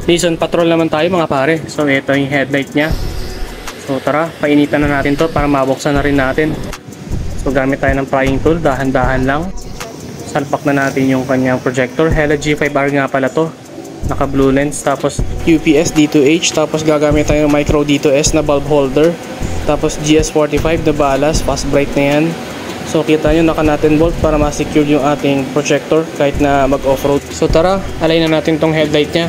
Listen patrol naman tayo mga pare. So ito yung headlight niya. So tara, painitan na natin to para mabuksan na rin natin. So gamit tayo ng prying tool, dahan-dahan lang. Salpak na natin yung kanyang projector. Hella G5R nga pala to. Naka blue lens, tapos UPS D2H, tapos gagamit tayo ng micro D2S na bulb holder. Tapos GS45 na balas, fast bright na yan. So kita nyo, naka nut and bolt para ma-secure yung ating projector kahit na mag-offroad. So tara, align na natin tong headlight nya.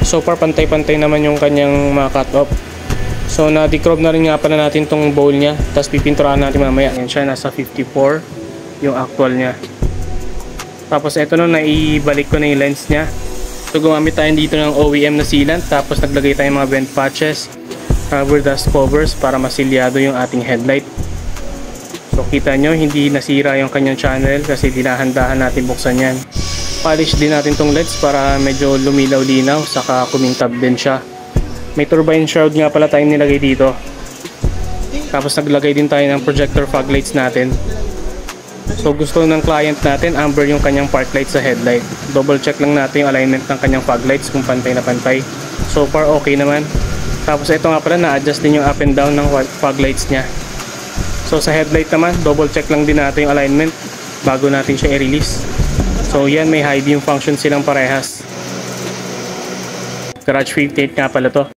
So far pantay-pantay naman yung kanyang mga cut-off. So na-decrobe na rin nga pala natin tong bowl nya. Tapos pipinturahan natin mamaya. Yan siya, nasa 54 yung actual nya. Tapos ito no, naibalik ko na yung lens nya. So gumamit tayo dito ng OEM na sealant. Tapos naglagay tayo mga vent patches, rubber dust covers para masilyado yung ating headlight. So kita nyo, hindi nasira yung kanyang channel kasi dinahandahan natin buksan yan. Polish din natin tong LEDs para medyo lumilaw-linaw, saka kumintab din siya. May turbine shroud nga pala tayong nilagay dito. Tapos naglagay din tayo ng projector fog lights natin. So gusto ng client natin, amber yung kanyang park lights sa headlight. Double check lang natin yung alignment ng kanyang fog lights kung pantay na pantay. So far okay naman. Tapos ito nga pala, na-adjust din yung up and down ng fog lights nya. So sa headlight naman, double check lang din natin yung alignment bago natin siya i-release. So yan, may high beam function silang parehas. Garage 58 nga pala to.